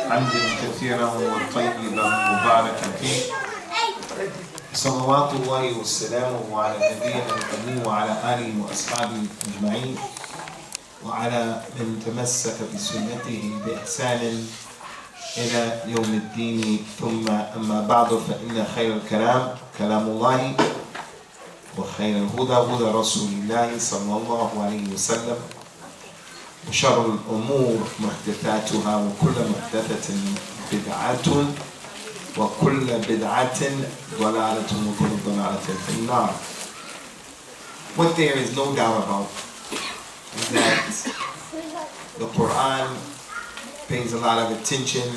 حمدا كثيرا وطيبا مباركا فيه صلوات الله وسلامه على نبينا الكريم وعلى آله وأصحابه أجمعين وعلى من تمسك بسنته بإحسان إلى يوم الدين ثم أما بعد فإن خير الكلام كلام الله وخير الهدى هدى رسول الله صلى الله عليه وسلم وشر الأمور محدثاتها وكل محدثة بدعة وكل بدعة ضلالة وكل ضلالة في النار. What there is no doubt about is that the Quran pays a lot of attention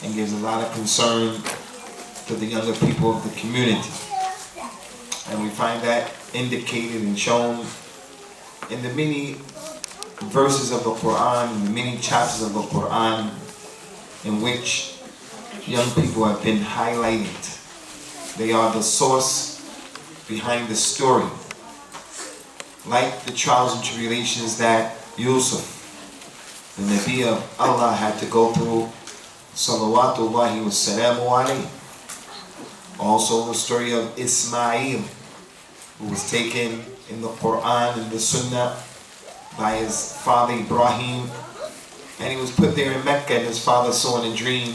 and gives a lot of concern to the younger people of the community. And we find that indicated and shown in the many verses of the Quran, in the many chapters of the Quran in which young people have been highlighted. They are the source behind the story. Like the trials and tribulations that Yusuf, the Nabi of Allah, had to go through, salawatullahi wa salamu alayhi. Also the story of Ismail, who was taken in the Quran and the Sunnah by his father Ibrahim, and he was put there in Mecca, and his father saw in a dream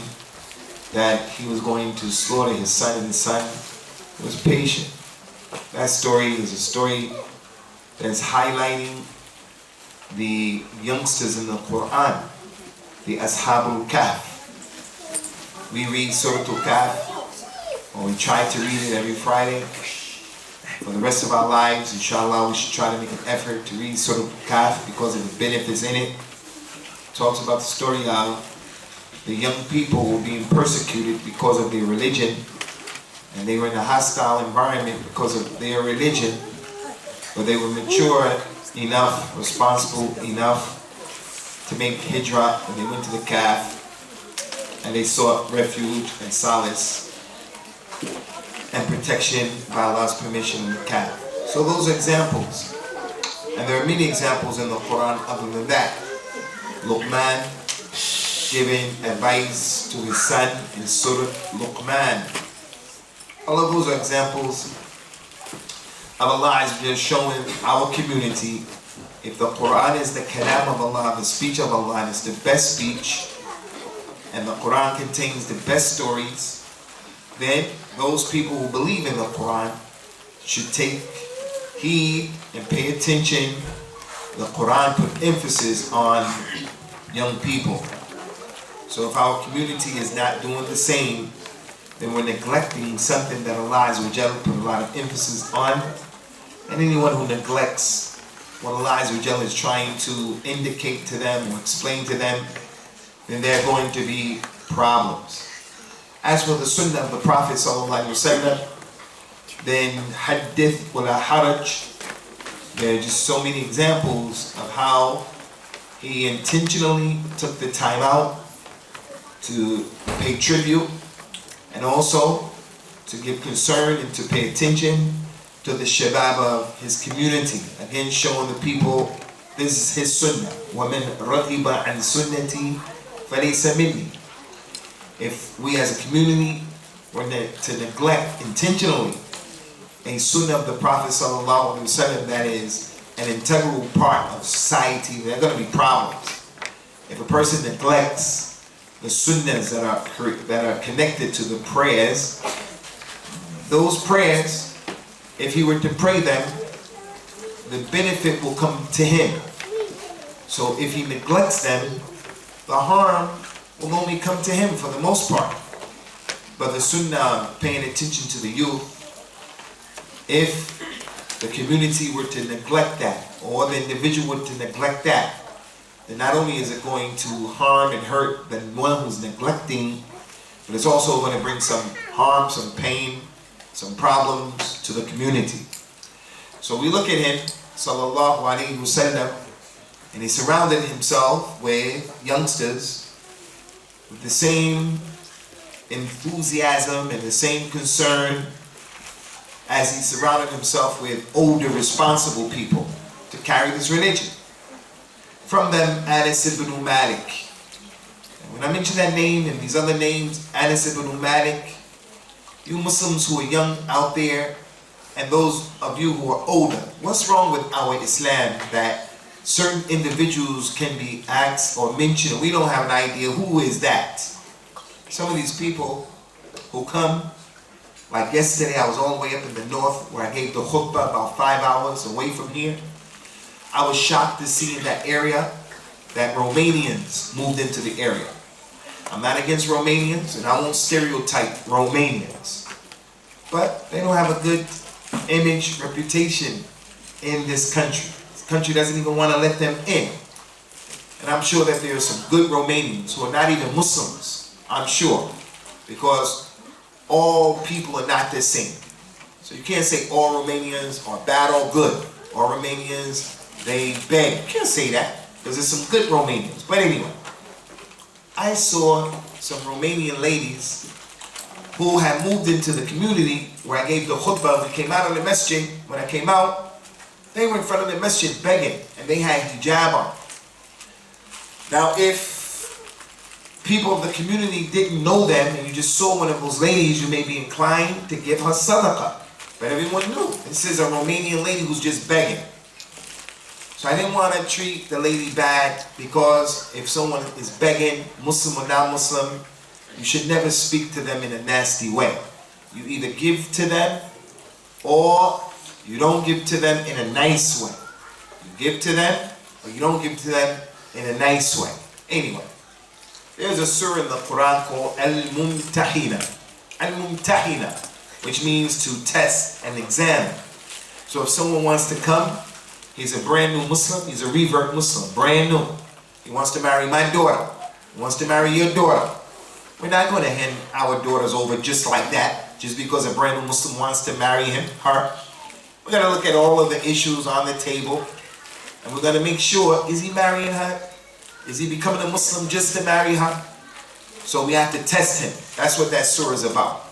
that he was going to slaughter his son, and his son was patient. That story is a story that's highlighting the youngsters in the Quran, the Ashabul Kahf. We read Surah Al-Kahf, or we try to read it every Friday. For the rest of our lives, inshallah, we should try to make an effort to read Surah Al-Kahf because of the benefits in it. It talks about the story of the young people who were being persecuted because of their religion, and they were in a hostile environment because of their religion, but they were mature enough, responsible enough to make hijrah, and they went to the Kahf, and they sought refuge and solace and protection by Allah's permission in the Kahf. So those are examples. And there are many examples in the Quran other than that. Luqman giving advice to his son in Surah Luqman. All of those are examples of Allah just showing our community, if the Quran is the kalam of Allah, the speech of Allah, and it's the best speech, and the Quran contains the best stories, then those people who believe in the Quran should take heed and pay attention. The Quran put emphasis on young people. So if our community is not doing the same, then we're neglecting something that Allah put a lot of emphasis on. And anyone who neglects what Allah is trying to indicate to them or explain to them, then there are going to be problems. As for the Sunnah of the Prophet ﷺ, then hadith wala haraj, there are just so many examples of how he intentionally took the time out to pay tribute and also to give concern and to pay attention to the shabab of his community. Again, showing the people this is his sunnah. وَمَنْ رَغِبَ عَنْ سُنَّتِي فَلَيْسَ مِنِّي. If we as a community were to neglect intentionally a sunnah of the Prophet ﷺ, that is an integral part of society, there are going to be problems. If a person neglects the sunnahs that are connected to the prayers, those prayers, if he were to pray them, the benefit will come to him. So if he neglects them, the harm will only come to him for the most part. But the sunnah, paying attention to the youth, if the community were to neglect that, or the individual were to neglect that, then not only is it going to harm and hurt the one who's neglecting, but it's also going to bring some harm, some pain, some problems to the community. So we look at him, sallallahu alaihi wasallam, and he surrounded himself with youngsters with the same enthusiasm and the same concern as he surrounded himself with older, responsible people to carry this religion. From them, Anas ibn Malik. And when I mention that name and these other names, Anas ibn Malik, you Muslims who are young out there, and those of you who are older, what's wrong with our Islam that certain individuals can be asked or mentioned and we don't have an idea who is that? Some of these people who come, like yesterday I was all the way up in the north where I gave the khutbah about 5 hours away from here. I was shocked to see in that area that Romanians moved into the area. I'm not against Romanians and I won't stereotype Romanians, but they don't have a good image, reputation in this country. This country doesn't even want to let them in. And I'm sure that there are some good Romanians who are not even Muslims, I'm sure, because all people are not the same. So you can't say all Romanians are bad or good. All Romanians, they beg. You can't say that, because there's some good Romanians. But anyway, I saw some Romanian ladies who had moved into the community where I gave the khutbah. We came out of the masjid. When I came out, they were in front of the masjid begging, and they had hijab on. Now, if people of the community didn't know them, and you just saw one of those ladies, you may be inclined to give her sadaqah. But everyone knew. This is a Romanian lady who's just begging. So I didn't want to treat the lady bad, because if someone is begging, Muslim or non-Muslim, you should never speak to them in a nasty way. You either give to them or you don't give to them in a nice way. You give to them or you don't give to them in a nice way. Anyway, there's a surah in the Quran called Al-Mumtahina. Al-Mumtahina, which means to test and examine. So if someone wants to come, he's a brand new Muslim, he's a revert Muslim, brand new. He wants to marry my daughter. He wants to marry your daughter. We're not going to hand our daughters over just like that, just because a brand new Muslim wants to marry him, her. We're going to look at all of the issues on the table, and we're going to make sure, is he marrying her? Is he becoming a Muslim just to marry her? So we have to test him. That's what that surah is about.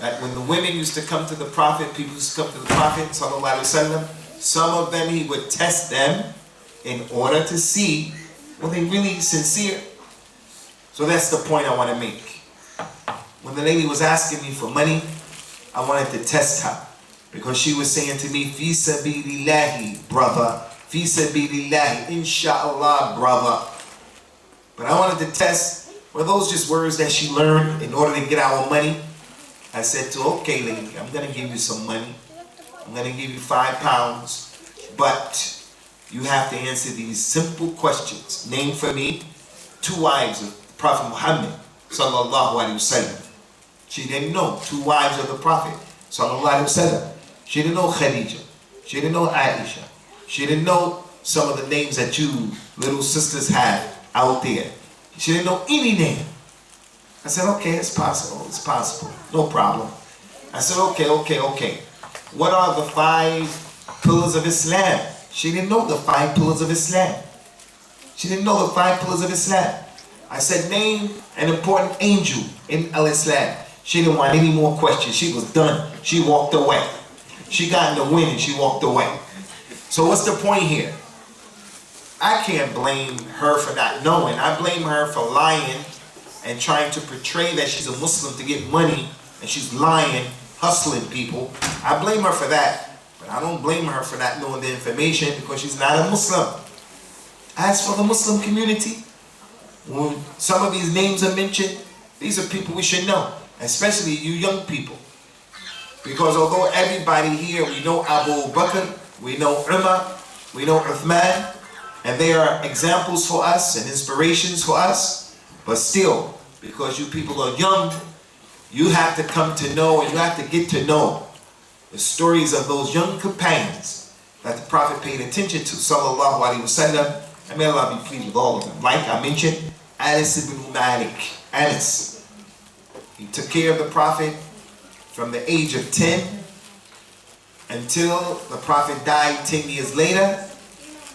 That when the women used to come to the Prophet, people used to come to the Prophet, sallallahu alaihi wasallam, some of them he would test them in order to see were they really sincere. So that's the point I want to make. When the lady was asking me for money, I wanted to test her, because she was saying to me, Fi sabilillahi, brother. Fi sabilillahi, inshallah, brother. But I wanted to test, were those just words that she learned in order to get our money? I said to her, okay lady, I'm going to give you some money. I'm going to give you £5, but you have to answer these simple questions. Name for me 2 wives of Prophet Muhammad sallallahu alaihi wasallam. She didn't know 2 wives of the Prophet sallallahu alaihi wasallam. She didn't know Khadija. She didn't know Aisha. She didn't know some of the names that you little sisters had out there. She didn't know any name. I said, okay, it's possible, no problem. I said, okay. What are the 5 pillars of Islam? She didn't know the 5 pillars of Islam. She didn't know the 5 pillars of Islam. I said, name an important angel in Al-Islam. She didn't want any more questions. She was done. She walked away. She got in the wind and she walked away. So what's the point here? I can't blame her for not knowing. I blame her for lying and trying to portray that she's a Muslim to get money, and she's lying, hustling people. I blame her for that. But I don't blame her for not knowing the information, because she's not a Muslim. As for the Muslim community, when some of these names are mentioned, these are people we should know, especially you young people. Because although everybody here, we know Abu Bakr, we know Umar, we know Uthman, and they are examples for us and inspirations for us, but still, because you people are young, you have to come to know, and you have to get to know the stories of those young companions that the Prophet paid attention to, sallallahu alaihi wasallam, and may Allah be pleased with all of them. Like I mentioned, Anas ibn Malik. Anas, he took care of the Prophet from the age of 10 until the Prophet died 10 years later.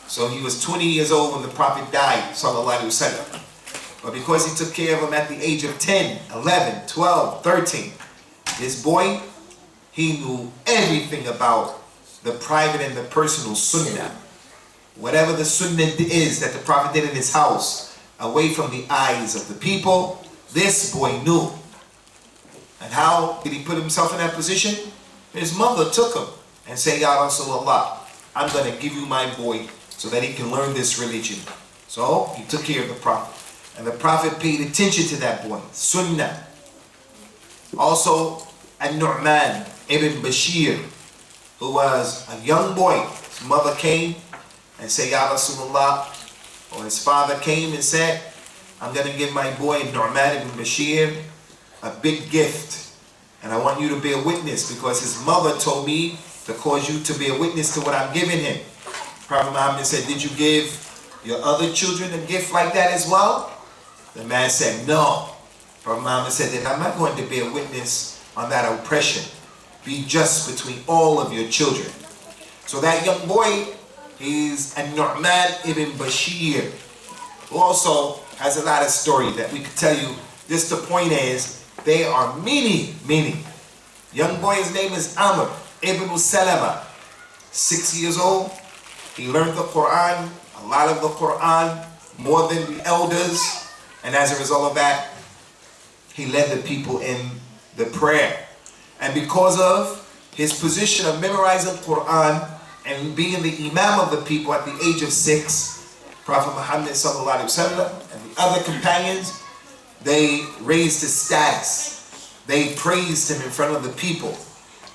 So he was 20 years old when the Prophet died, sallallahu alaihi wasallam. But because he took care of him at the age of 10, 11, 12, 13, this boy, he knew everything about the private and the personal sunnah. Whatever the sunnah is that the Prophet did in his house, away from the eyes of the people. This boy knew. And how did he put himself in that position? His mother took him and said, Ya Rasulullah, I'm going to give you my boy so that he can learn this religion. So he took care of the Prophet. And the Prophet paid attention to that boy. Sunnah. Also, An-Nu'man ibn Bashir, who was a young boy. His mother came and said, Ya Rasulullah, or his father came and said, I'm going to give my boy Nu'man ibn Bashir a big gift. And I want you to be a witness because his mother told me to cause you to be a witness to what I'm giving him. Prophet Muhammad said, did you give your other children a gift like that as well? The man said, no. Prophet Muhammad said, then I'm not going to be a witness on that oppression. Be just between all of your children. So that young boy, he's An-Nu'man ibn Bashir, who also has a lot of story that we could tell you. Just the point is, there are many. Young boy's name is Amr ibn Salama, 6 years old. He learned the Quran, a lot of the Quran, more than the elders. And as a result of that, he led the people in the prayer. And because of his position of memorizing Quran and being the imam of the people at the age of 6, Prophet Muhammad sallallahu alaihi wasallam and the other companions, they raised his status. They praised him in front of the people.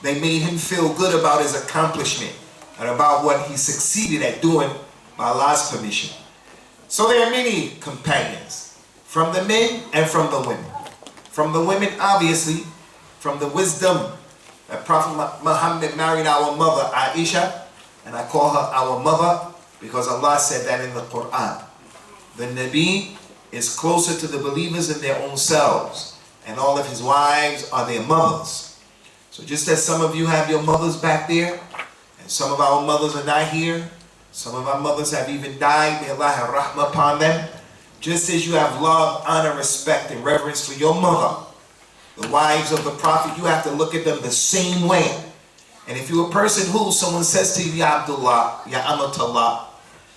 They made him feel good about his accomplishment and about what he succeeded at doing by Allah's permission. So there are many companions, from the men and from the women. From the women, obviously, from the wisdom that Prophet Muhammad married our mother Aisha, and I call her our mother because Allah said that in the Quran. The Nabi is closer to the believers than their own selves, and all of his wives are their mothers. So just as some of you have your mothers back there, and some of our mothers are not here, some of our mothers have even died, may Allah have rahmah upon them, just as you have love, honor, respect, and reverence for your mother, the wives of the Prophet, you have to look at them the same way. And if you're a person who someone says to you, Ya Abdullah, Ya Amatullah,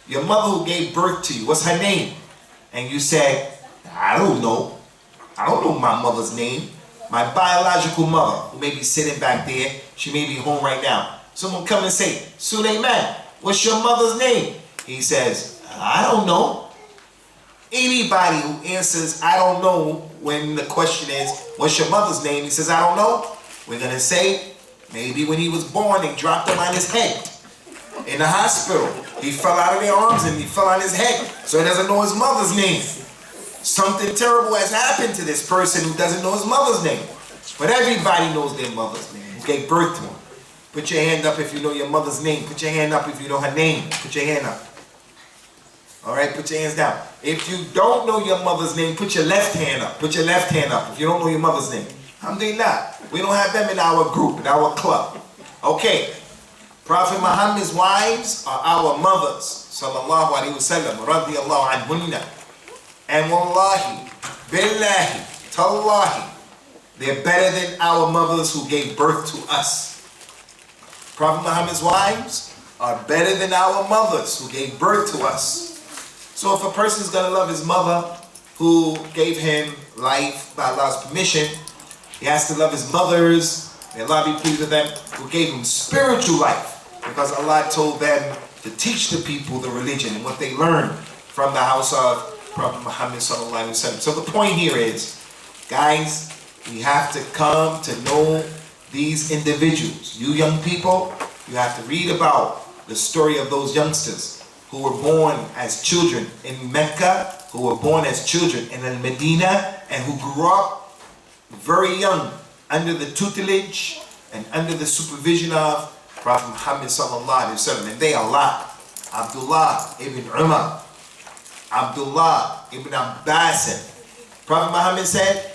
your mother who gave birth to you, what's her name? And you say, I don't know my mother's name. My biological mother, who may be sitting back there, she may be home right now. Someone come and say, Suleiman, what's your mother's name? He says, I don't know. Anybody who answers, I don't know, when the question is, what's your mother's name? He says, I don't know. We're going to say, maybe when he was born, they dropped him on his head in the hospital. He fell out of their arms and he fell on his head. So he doesn't know his mother's name. Something terrible has happened to this person who doesn't know his mother's name. But everybody knows their mother's name, who gave birth to him. Put your hand up if you know your mother's name. Put your hand up if you know her name. Put your hand up. All right, put your hands down. If you don't know your mother's name, put your left hand up. Put your left hand up if you don't know your mother's name. Alhamdulillah. We don't have them in our group, in our club. Okay. Prophet Muhammad's wives are our mothers. Sallallahu alayhi wa sallam. Radiyallahu anhunna. And wallahi, billahi, tallahi, they're better than our mothers who gave birth to us. Prophet Muhammad's wives are better than our mothers who gave birth to us. So if a person is going to love his mother who gave him life by Allah's permission, he has to love his mothers, may Allah be pleased with them, who gave him spiritual life, because Allah told them to teach the people the religion and what they learned from the house of Prophet Muhammad sallallahu alaihi wasallam. So the point here is, guys, we have to come to know these individuals. You young people, you have to read about the story of those youngsters who were born as children in Mecca, who were born as children in Medina, and who grew up very young under the tutelage and under the supervision of Prophet Muhammad sallallahu alaihi wasallam. And they are Allah, Abdullah ibn Umar, Abdullah ibn Abbas. Prophet Muhammad said,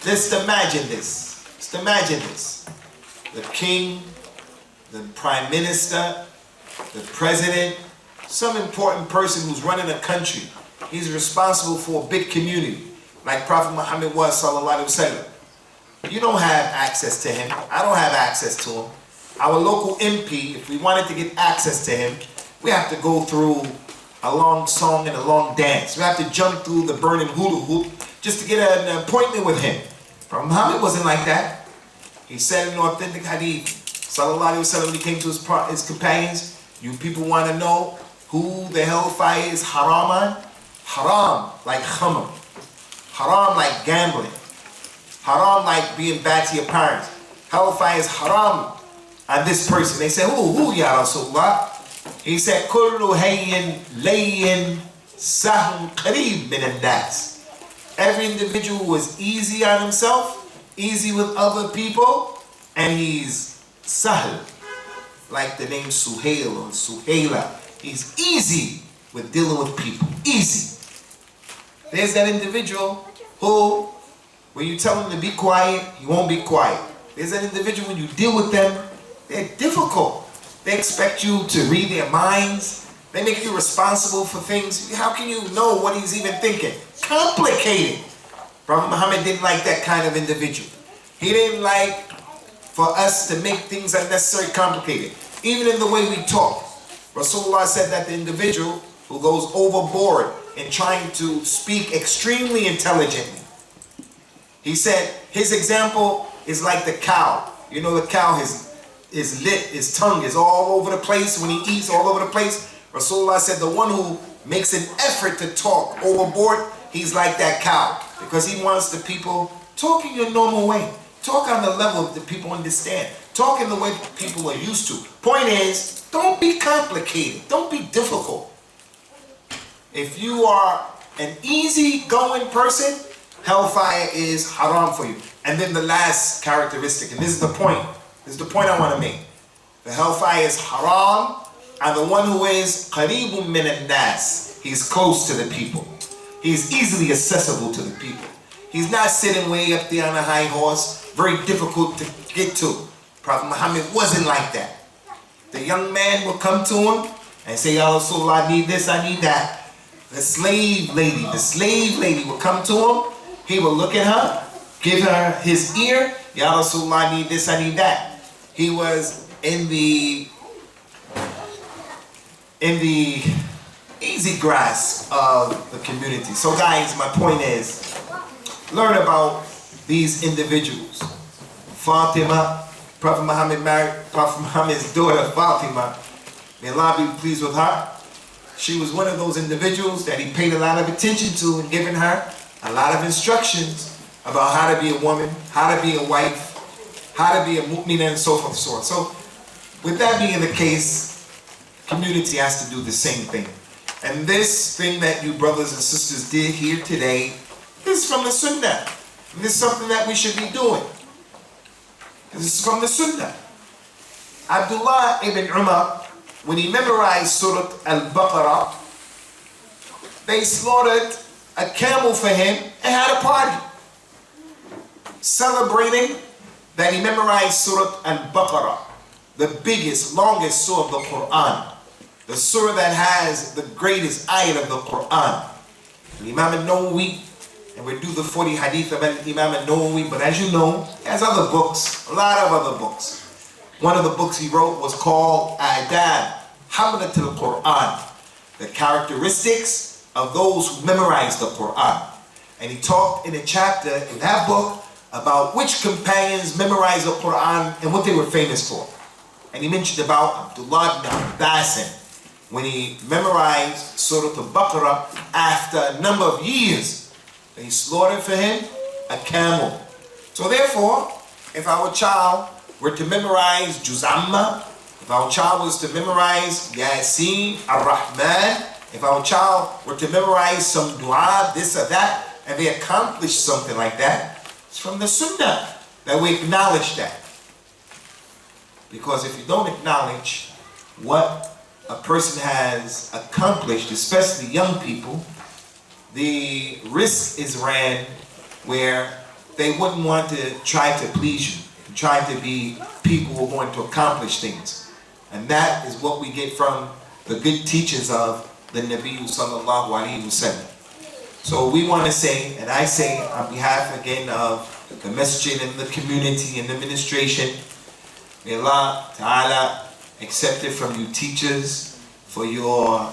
just imagine this. Just imagine this. The king, the prime minister, the president, some important person who's running a country. He's responsible for a big community, like Prophet Muhammad was, sallallahu alaihi wasallam. You don't have access to him. I don't have access to him. Our local MP, if we wanted to get access to him, we have to go through a long song and a long dance. We have to jump through the burning hula hoop just to get an appointment with him. Prophet Muhammad wasn't like that. He said in an authentic hadith, sallallahu alaihi wasallam, when he came to his companions, you people want to know who the hellfire is haram on? Haram like khamr. Haram like gambling. Haram like being bad to your parents. Hellfire is haram on this person. They said, who ya Rasulullah? He said, kullu hayyin layyin sahun qareeb min al-nas. Every individual who is easy on himself, easy with other people, and he's sahl, like the name Suhail or Suhaila. He's easy with dealing with people, easy. There's that individual who, when you tell him to be quiet, he won't be quiet. There's that individual, when you deal with them, they're difficult. They expect you to read their minds. They make you responsible for things. How can you know what he's even thinking? Complicated. Prophet Muhammad didn't like that kind of individual. He didn't like for us to make things unnecessarily complicated. Even in the way we talk. Rasulullah said that the individual who goes overboard in trying to speak extremely intelligently. He said his example is like the cow. You know, the cow, his lip, his tongue is all over the place. When he eats, all over the place. Rasulullah said the one who makes an effort to talk overboard, he's like that cow. Because he wants the people talking your normal way. Talk on the level that people understand. Talk in the way people are used to. Point is, don't be complicated. Don't be difficult. If you are an easy-going person, hellfire is haram for you. And then the last characteristic, and this is the point. This is the point I want to make. The hellfire is haram, and the one who is qareebun min al-nas, he's close to the people. He's easily accessible to the people. He's not sitting way up there on a high horse, very difficult to get to. Prophet Muhammad wasn't like that. The young man would come to him and say, Ya Rasulullah, I need this, I need that. The slave lady would come to him. He would look at her, give her his ear. Ya Rasulullah, I need this, I need that. He was in the easy grasp of the community. So guys, my point is, learn about these individuals. Fatima, Prophet Muhammad married Prophet Muhammad's daughter Fatima. May Allah be pleased with her. She was one of those individuals that he paid a lot of attention to and given her a lot of instructions about how to be a woman, how to be a wife, how to be a mu'minah, and so forth and so on. So with that being the case, community has to do the same thing. And this thing that you brothers and sisters did here today is from the Sunnah. And this is something that we should be doing. This is from the Sunnah. Abdullah ibn Umar, when he memorized Surah Al-Baqarah, they slaughtered a camel for him and had a party, celebrating that he memorized Surah Al-Baqarah, the biggest, longest surah of the Quran, the surah that has the greatest ayat of the Quran. And Imam al-Nawawi, and we do the 40 hadith of Imam al-Nawawi, but as you know, he has other books, a lot of other books. One of the books he wrote was called Adab Hamlat al-Quran, the characteristics of those who memorize the Quran. And he talked in a chapter in that book about which companions memorized the Quran and what they were famous for. And he mentioned about Abdullah ibn Abbas, when he memorized Surah Al-Baqarah after a number of years, they slaughtered for him a camel. So therefore, if our child were to memorize Usama, if our child was to memorize Yasin, Ar-Rahman, if our child were to memorize some dua, this or that, and they accomplish something like that, it's from the Sunnah that we acknowledge that. Because if you don't acknowledge what a person has accomplished, especially young people, the risk is ran where they wouldn't want to try to please you, try to be people who are going to accomplish things. And that is what we get from the good teachings of the Nabi sallallahu alaihi wasallam. So we want to say, and I say on behalf again of the masjid and the community and the administration, may Allah Ta'ala accept it from you teachers for your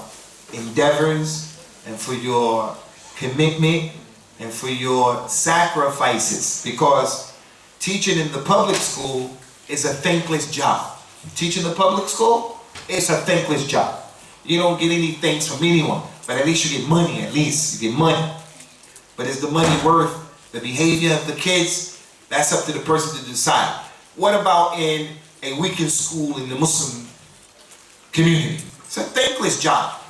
endeavors and for your commitment and for your sacrifices, because teaching in the public school is a thankless job. Teaching the public school, it's a thankless job. You don't get any thanks from anyone, but at least you get money, at least you get money. But is the money worth the behavior of the kids? That's up to the person to decide. What about in a weekend school in the Muslim community? It's a thankless job,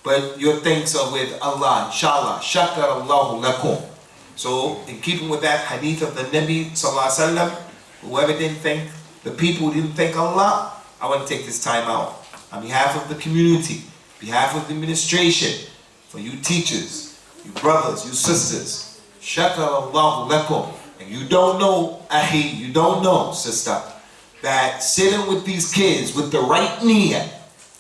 but your thanks are with Allah, inshallah. Shakar Allahu lakum. So, in keeping with that hadith of the Nabi sallallahu alaihi wasallam, whoever didn't thank the people who didn't thank Allah, I want to take this time out on behalf of the community, behalf of the administration, for you teachers, you brothers, you sisters. Shakar Allahu lakum. And you don't know, ahi, you don't know, sister, that sitting with these kids with the right niyyah,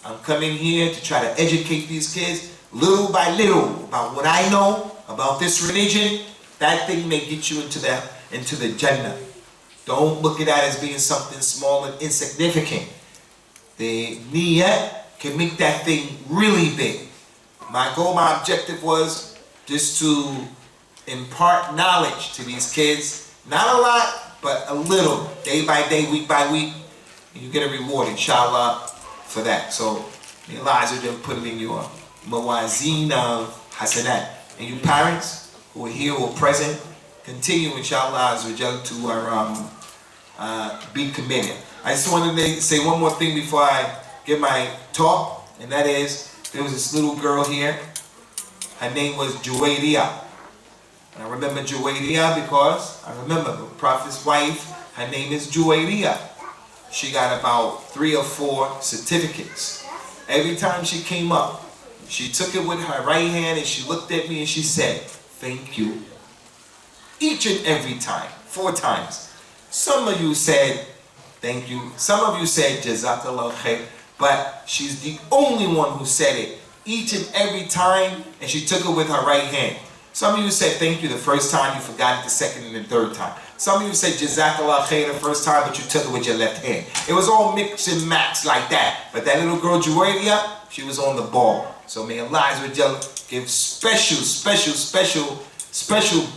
I'm coming here to try to educate these kids little by little about what I know about this religion. That thing may get you into the Jannah. Don't look at that as being something small and insignificant. The niyyah can make that thing really big. My goal, my objective was just to impart knowledge to these kids. Not a lot, but a little, day by day, week by week. And you get a reward, inshallah, for that. So, may Allah Azza wa Jalla put it in your mawazeen of hasanat. And you parents who are here, who are present, continue, inshallah Azza wa Jalla, to be committed. I just wanted to say one more thing before I give my talk, and that is, there was this little girl here. Her name was Juwayriyah. And I remember Juwayriyah because I remember the Prophet's wife, her name is Juwayriyah. She got about 3 or 4 certificates. Every time she came up, she took it with her right hand and she looked at me and she said, "Thank you." Each and every time, 4 times. Some of you said, "Thank you." Some of you said, "Jazakallah khair." But she's the only one who said it each and every time, and she took it with her right hand. Some of you said thank you the first time, you forgot it the second and the third time. Some of you said Jazakallah khair the first time, but you took it with your left hand. It was all mix and match like that. But that little girl Juwayriyah, she was on the ball. So may Allah Azza wa Jalla give special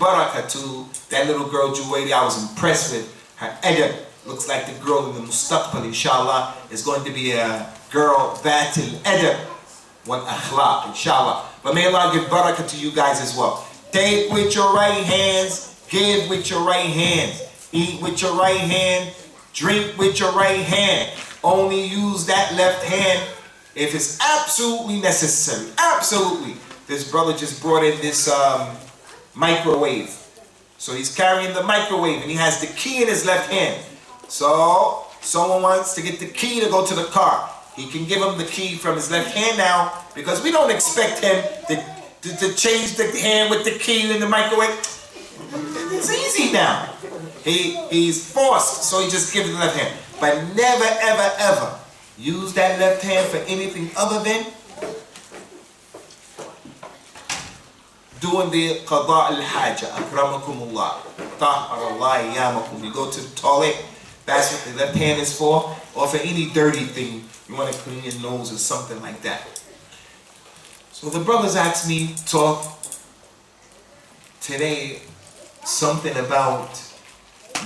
barakah to that little girl Juwayriyah. I was impressed with her adab. Looks like the girl in the mustaqbal, inshallah, is going to be a girl Batil adab wal akhlaq, inshallah. But may Allah give barakah to you guys as well. Take with your right hands, give with your right hands, eat with your right hand, drink with your right hand. Only use that left hand if it's absolutely necessary. Absolutely. This brother just brought in this microwave. So he's carrying the microwave and he has the key in his left hand. So someone wants to get the key to go to the car. He can give him the key from his left hand now, because we don't expect him to change the hand with the key in the microwave. It's easy now. He's forced, so he just gives the left hand. But never, ever, ever use that left hand for anything other than doing the qada al-haja, akramakumullah, tahharallah yamakum. You go to the toilet, that's what the left hand is for, or for any dirty thing. You want to clean your nose or something like that. So the brothers asked me to talk today something about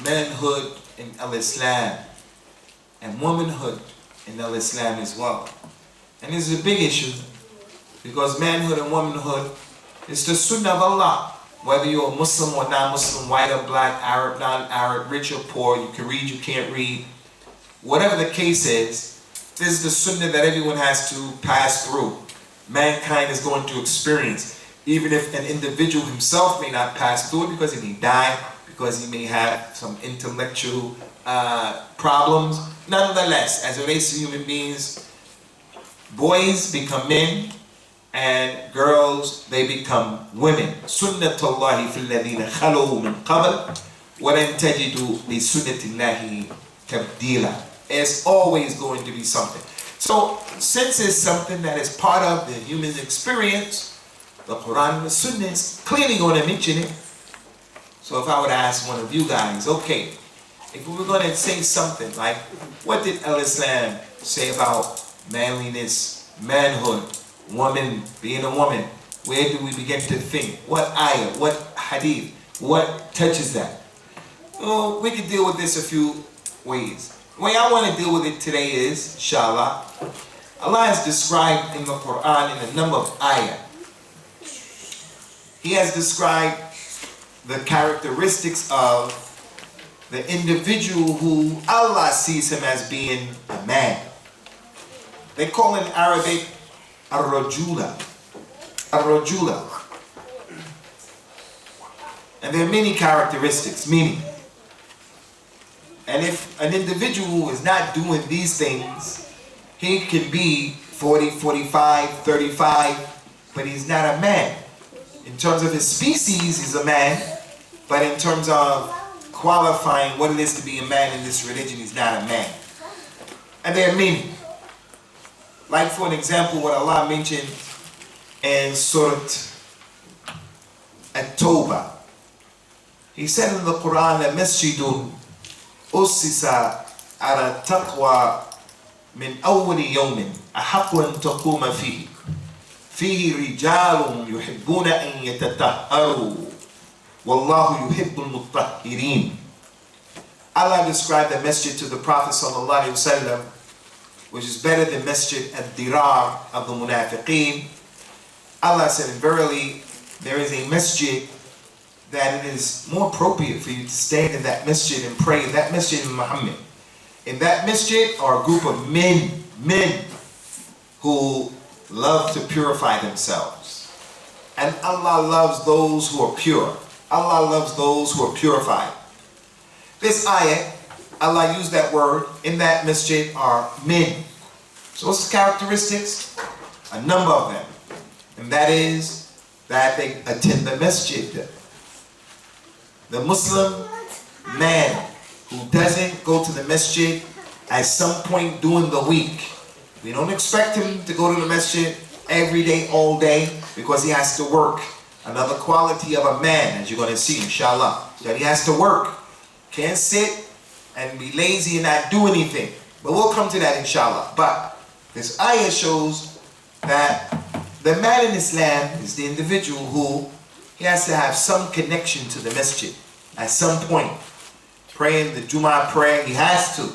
manhood in al-Islam and womanhood in al-Islam as well. And this is a big issue, because manhood and womanhood is the sunnah of Allah. Whether you're a Muslim or non-Muslim, white or black, Arab, non-Arab, rich or poor, you can read, you can't read, whatever the case is, this is the sunnah that everyone has to pass through. Mankind is going to experience, even if an individual himself may not pass through it because he may die, because he may have some intellectual problems. Nonetheless, as it relates to human beings, boys become men and girls, they become women. Sunnatullahi fil ladina khalu min qabl wa lan tajidu li sunnatillahi tabdila. It's always going to be something. So, since it's something that is part of the human experience, the Quran and the Sunnah is clearly going to mention it. So if I would ask one of you guys, okay, if we were going to say something like, what did Al-Islam say about manliness, manhood, woman being a woman, where do we begin to think? What ayah, what hadith, what touches that? Well, we can deal with this a few ways. The way I want to deal with it today is, inshallah, Allah has described in the Quran in a number of ayah. He has described the characteristics of the individual who Allah sees him as being a man. They call in Arabic ar-rajula. Ar-rajula. And there are many characteristics, meaning. And if an individual is not doing these things, he can be 40, 45, 35, but he's not a man. In terms of his species, he's a man, but in terms of qualifying what it is to be a man in this religion, he's not a man. And there are many. Like for an example, what Allah mentioned in Surah At-Tawbah. He said in the Quran, لَمَسْجِدٌ أُسِّسَ عَلَى التَّقْوَى مِنْ أَوَّلِ يَوْمٍ أَحَقُّ أَن تَقُومَ فِيهِ فِيهِ رِجَالٌ يُحِبُّونَ أَن يَتَطَهَّرُوا وَاللَّهُ يُحِبُّ الْمُطَّهِّرِينَ. Allah described the masjid to the Prophet sallallahu alaihi wasallam, which is better than Masjid al-Dirar of the Munafiqeen. Allah said, verily, there is a masjid that it is more appropriate for you to stand in that masjid and pray in that masjid in Muhammad. In that masjid are a group of men who love to purify themselves. And Allah loves those who are pure. Allah loves those who are purified. This ayah, Allah used that word, in that masjid are men. So what's the characteristics? A number of them. And that is that they attend the masjid. The Muslim man who doesn't go to the masjid at some point during the week, we don't expect him to go to the masjid every day, all day, because he has to work. Another quality of a man, as you're going to see, inshallah, that he has to work. Can't sit and be lazy and not do anything. But we'll come to that, inshallah. But this ayah shows that the man in Islam is the individual who he has to have some connection to the masjid at some point. Praying the Jummah prayer, he has to.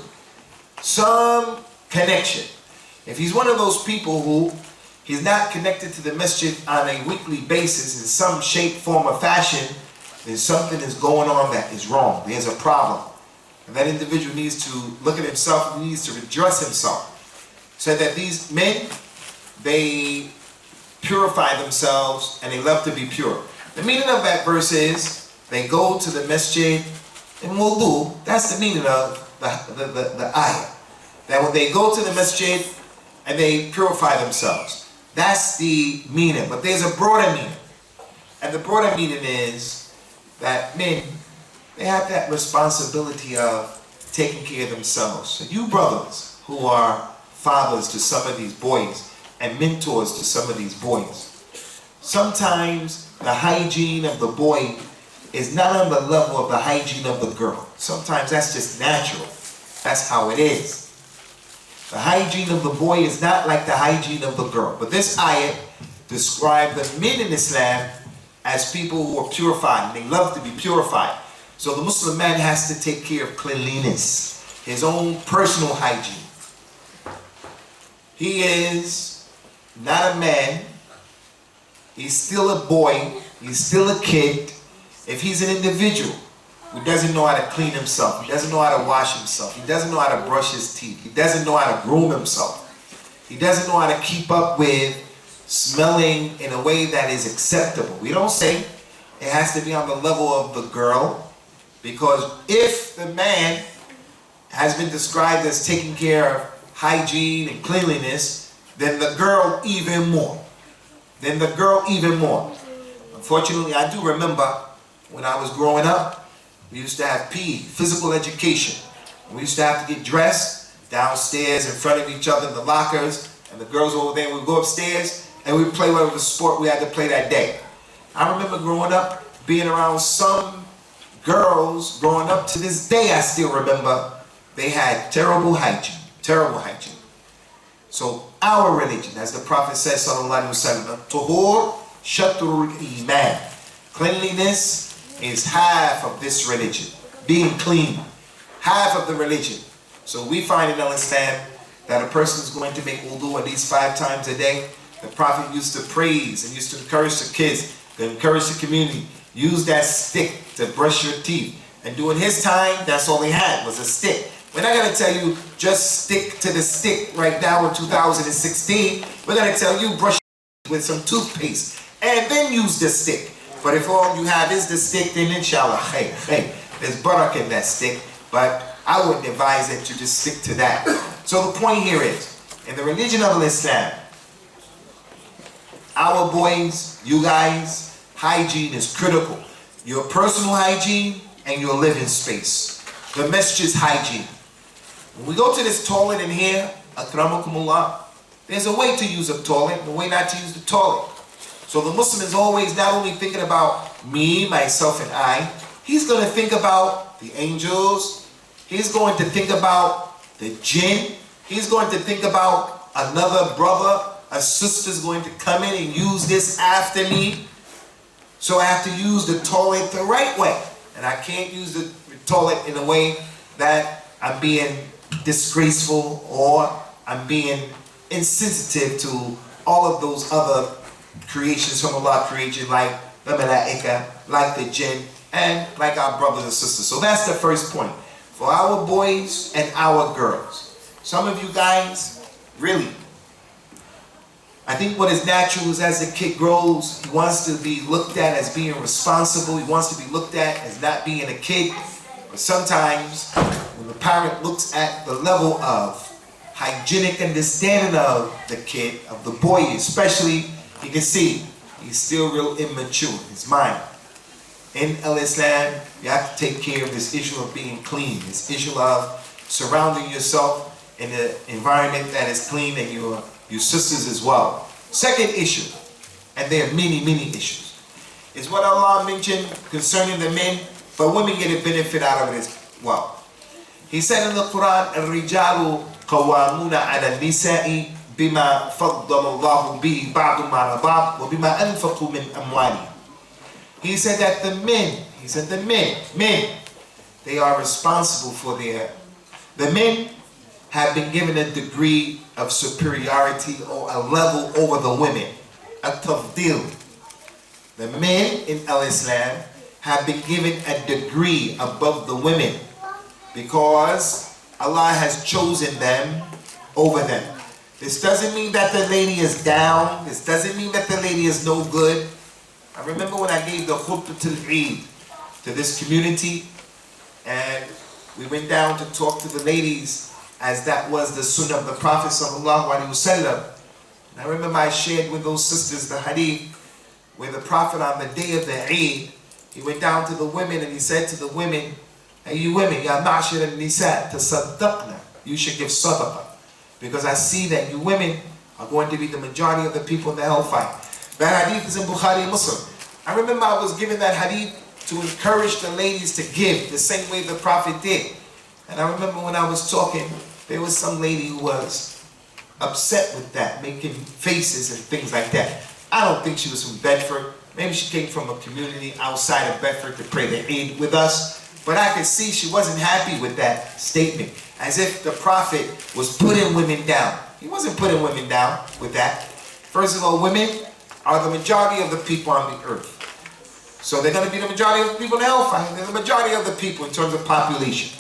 Some connection. If he's one of those people who he's not connected to the masjid on a weekly basis in some shape, form, or fashion, then something is going on that is wrong. There's a problem. And that individual needs to look at himself, he needs to redress himself. So that these men, they purify themselves and they love to be pure. The meaning of that verse is they go to the masjid in wudu. That's the meaning of the ayah. That when they go to the masjid and they purify themselves. That's the meaning. But there's a broader meaning. And the broader meaning is that men, they have that responsibility of taking care of themselves. So you brothers who are fathers to some of these boys and mentors to some of these boys, sometimes the hygiene of the boy is not on the level of the hygiene of the girl. Sometimes that's just natural. That's how it is. The hygiene of the boy is not like the hygiene of the girl. But this ayah describes the men in Islam as people who are purified. And they love to be purified. So the Muslim man has to take care of cleanliness, his own personal hygiene. He is not a man. He's still a boy. He's still a kid. If he's an individual who doesn't know how to clean himself, he doesn't know how to wash himself, he doesn't know how to brush his teeth, he doesn't know how to groom himself, he doesn't know how to keep up with smelling in a way that is acceptable. We don't say it has to be on the level of the girl, because if the man has been described as taking care of hygiene and cleanliness, then the girl even more. Then the girl even more. Unfortunately, I do remember when I was growing up, we used to have PE, physical education. We used to have to get dressed downstairs in front of each other in the lockers, and the girls over there would go upstairs and we'd play whatever sport we had to play that day. I remember growing up, being around some girls, growing up to this day, I still remember they had terrible hygiene. So our religion. As the Prophet says, sallallahu alaihi wasallam, tuhur shatrul iman. Cleanliness is half of this religion. Being clean, half of the religion. So we find in Islam that a person is going to make wudu at least 5 times a day. The Prophet used to praise and used to encourage the kids, to encourage the community. Use that stick to brush your teeth. And during his time, that's all he had was a stick. We're not going to tell you just stick to the stick right now in 2016. We're going to tell you brush your teeth with some toothpaste and then use the stick. But if all you have is the stick, then inshallah, there's barakah in that stick. But I wouldn't advise that you just stick to that. So the point here is, in the religion of Islam, our boys, you guys, hygiene is critical. Your personal hygiene and your living space. The masjid's hygiene. When we go to this toilet in here, akramakumullah, there's a way to use a toilet and a way not to use the toilet. So the Muslim is always not only thinking about me, myself, and I, he's going to think about the angels, he's going to think about the jinn, he's going to think about another brother, a sister's going to come in and use this after me. So I have to use the toilet the right way. And I can't use the toilet in a way that I'm being disgraceful or I'm being insensitive to all of those other creations from Allah creation, like the malaika, like the jinn, and like our brothers and sisters. So that's the first point. For our boys and our girls. Some of you guys, really, I think what is natural is as the kid grows, he wants to be looked at as being responsible. He wants to be looked at as not being a kid. But sometimes, when the parent looks at the level of hygienic understanding of the kid, of the boy especially, you can see he's still real immature, his mind. In Islam, you have to take care of this issue of being clean, this issue of surrounding yourself in an environment that is clean, and your sisters as well. Second issue, and there are many, many issues, is what Allah mentioned concerning the men, but women get a benefit out of it as well. He said in the Quran, الرجال قوامون على النساء بما فضل الله به بعضهم على بعض وبما أنفقوا من أموالهم. He said that the men, they are responsible for the men have been given a degree of superiority or a level over the women. A tafdil. The men in Islam have been given a degree above the women because Allah has chosen them over them. This doesn't mean that the lady is down. This doesn't mean that the lady is no good. I remember when I gave the khutbatul Eid to this community, and we went down to talk to the ladies, as that was the sunnah of the Prophet sallallahu alaihi wasallam. And I remember I shared with those sisters the hadith where the Prophet on the day of the Eid, he went down to the women and he said to the women, "Hey, you women, ya ma'ashir al-nisa, tasaddaqna, you should give sadaqah, because I see that you women are going to be the majority of the people in the hellfire." That hadith is in Bukhari and Muslim. I remember I was giving that hadith to encourage the ladies to give the same way the Prophet did. And I remember when I was talking, there was some lady who was upset with that, making faces and things like that. I don't think she was from Bedford. Maybe she came from a community outside of Bedford to pray the Eid with us. But I could see she wasn't happy with that statement, as if the Prophet was putting women down. He wasn't putting women down with that. First of all, women are the majority of the people on the earth. So they're going to be the majority of the people in hellfire. They're the majority of the people in terms of population.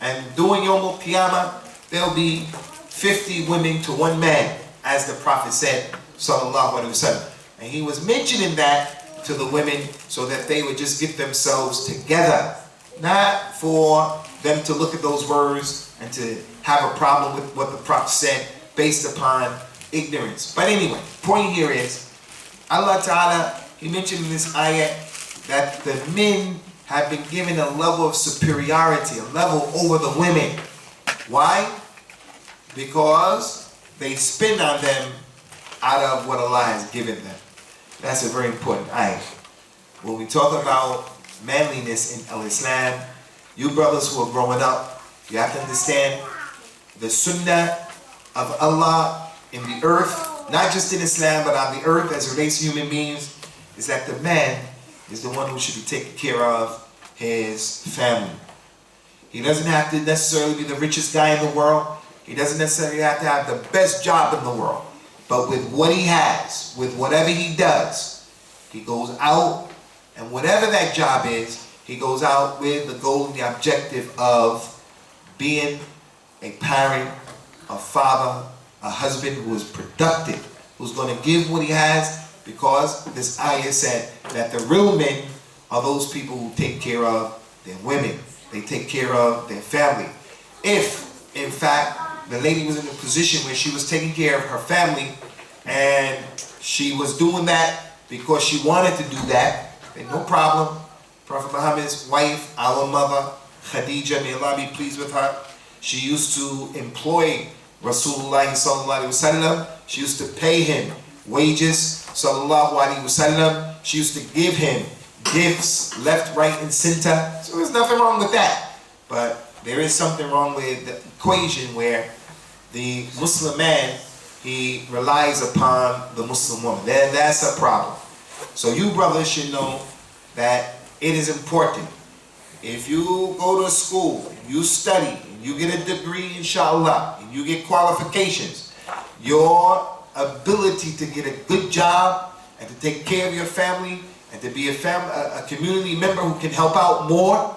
And during Yom Al-Qiyamah, there'll be 50 women to 1 man, as the Prophet said, sallallahu alaihi wasallam. And he was mentioning that to the women so that they would just get themselves together. Not for them to look at those words and to have a problem with what the Prophet said based upon ignorance. But anyway, point here is, Allah Ta'ala, He mentioned in this ayah that the men have been given a level of superiority, a level over the women. Why? Because they spend on them out of what Allah has given them. That's a very important ayah. When we talk about manliness in Islam, you brothers who are growing up, you have to understand the sunnah of Allah in the earth, not just in Islam, but on the earth as it relates to human beings, is that the man is the one who should be taking care of his family. He doesn't have to necessarily be the richest guy in the world. He doesn't necessarily have to have the best job in the world. But with what he has, with whatever he does, he goes out, and whatever that job is, he goes out with the goal and the objective of being a parent, a father, a husband who is productive, who's going to give what he has, because this ayah said that the real men are those people who take care of their women. They take care of their family. If, in fact, the lady was in a position where she was taking care of her family and she was doing that because she wanted to do that, then no problem. Prophet Muhammad's wife, our mother, Khadija, may Allah be pleased with her, she used to employ Rasulullah sallallahu alaihi wasallam. She used to pay him wages, sallallahu alaihi wasallam. She used to give him gifts left, right, and center. So there's nothing wrong with that. But there is something wrong with the equation where the Muslim man, he relies upon the Muslim woman. Then that's a problem. So you brothers should know that it is important. If you go to school, you study, and you get a degree, inshallah, and you get qualifications, your ability to get a good job and to take care of your family and to be a community member who can help out more,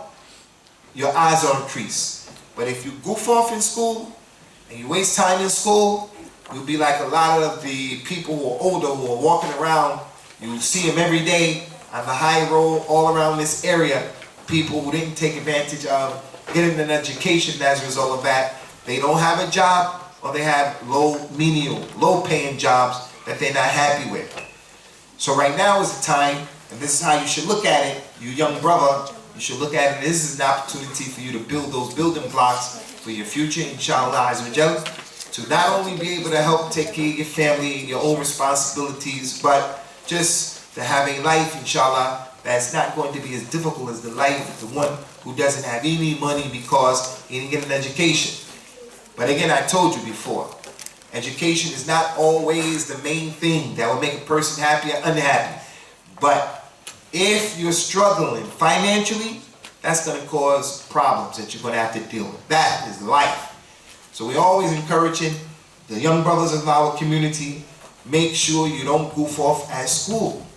your odds are increased. But if you goof off in school and you waste time in school, you'll be like a lot of the people who are older, who are walking around. You see them every day on the high road all around this area. People who didn't take advantage of getting an education as a result of that. They don't have a job, or they have low paying jobs that they're not happy with. So right now is the time, and this is how you should look at it, you young brother, you should look at it, this is an opportunity for you to build those building blocks for your future, inshallah azza wa jal, to not only be able to help take care of your family and your own responsibilities, but just to have a life, inshallah, that's not going to be as difficult as the life of the one who doesn't have any money because he didn't get an education. But again, I told you before, education is not always the main thing that will make a person happy or unhappy. But if you're struggling financially, that's going to cause problems that you're going to have to deal with. That is life. So we're always encouraging the young brothers of our community, make sure you don't goof off at school.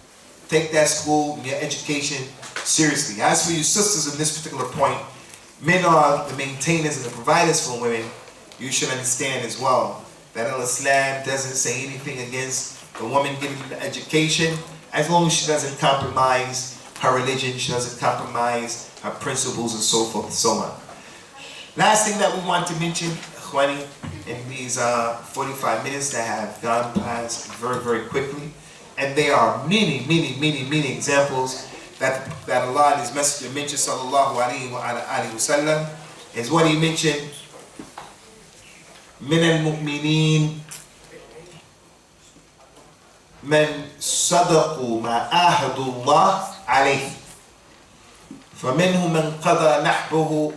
Take that school, your education seriously. As for you sisters in this particular point, men are the maintainers and the providers for women. You should understand as well that Islam doesn't say anything against the woman getting an education, as long as she doesn't compromise her religion, she doesn't compromise her principles, and so forth and so on. Last thing that we want to mention, Khwani, in these 45 minutes that have gone past very, very quickly, and there are many examples that Allah and His Messenger mentioned, sallallahu alaihi wa sallam, is what He mentioned, من المؤمنين من صدقوا ما عاهدوا الله عليه فمنهم من قضى نحبه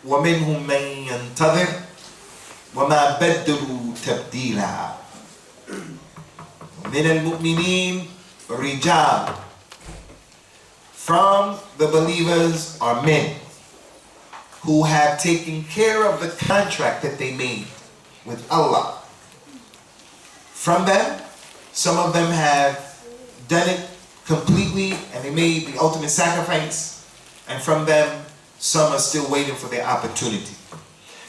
ومنهم من ينتظر وما بدلوا تبديلا. من المؤمنين رجال, from the believers are men who have taken care of the contract that they made with Allah. From them, some of them have done it completely and they made the ultimate sacrifice, and from them, some are still waiting for their opportunity.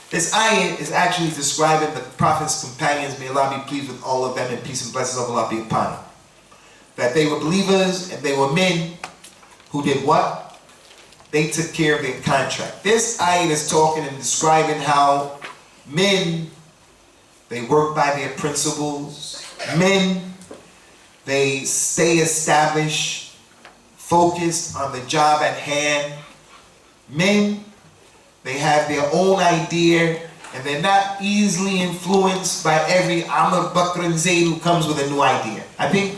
This ayah is actually describing the Prophet's companions, may Allah be pleased with all of them, and peace and blessings of Allah be upon them. That they were believers and they were men who did what? They took care of their contract. This ayah is talking and describing how men, they work by their principles. Men, they stay established, focused on the job at hand. Men, they have their own idea and they're not easily influenced by every Amr, Bakr and Zayd who comes with a new idea. I think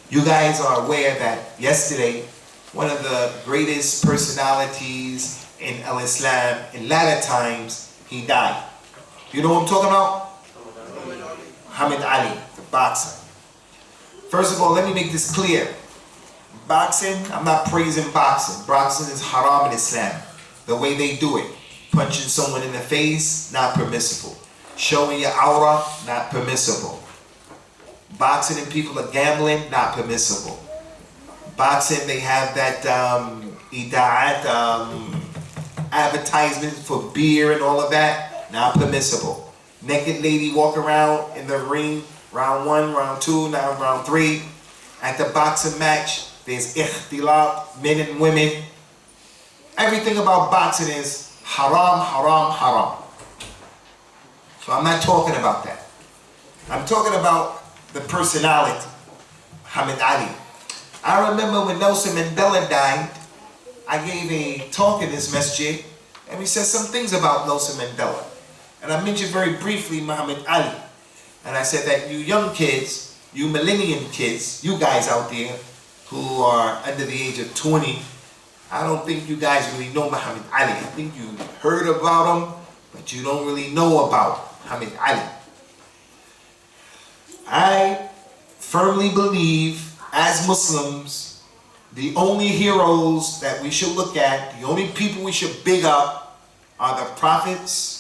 you guys are aware that yesterday, one of the greatest personalities in Islam in latter times, he died. You know what I'm talking about? Muhammad Ali, the boxer. First of all, let me make this clear. Boxing, I'm not praising boxing. Boxing is haram in Islam. The way they do it. Punching someone in the face, not permissible. Showing your aura, not permissible. Boxing and people are gambling, not permissible. Boxing, they have that advertisement for beer and all of that, not permissible. Naked lady walk around in the ring, round 1, round 2, now round 3. At the boxing match, there's ikhtilaf, men and women. Everything about boxing is haram, haram, haram. So I'm not talking about that. I'm talking about the personality, Muhammad Ali. I remember when Nelson Mandela died, I gave a talk in this masjid, and we said some things about Nelson Mandela. And I mentioned very briefly Muhammad Ali. And I said that you young kids, you millennium kids, you guys out there who are under the age of 20, I don't think you guys really know Muhammad Ali. I think you heard about him, but you don't really know about Muhammad Ali. I firmly believe, as Muslims, the only heroes that we should look at, the only people we should big up are the prophets,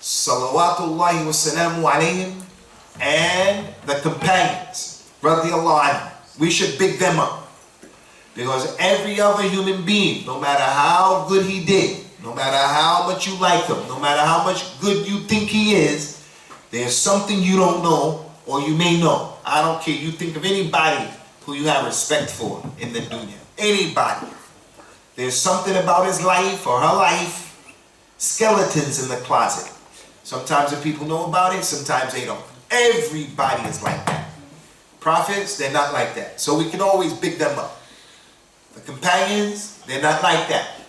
salawatullahi wasalamu alayhim, and the companions, radiyallahu anhu. We should big them up. Because every other human being, no matter how good he did, no matter how much you like him, no matter how much good you think he is, there's something you don't know, or you may know. I don't care. You think of anybody who you have respect for in the dunya. Anybody. There's something about his life or her life, skeletons in the closet. Sometimes the people know about it, sometimes they don't. Everybody is like that. Prophets, they're not like that. So we can always big them up. The companions, they're not like that.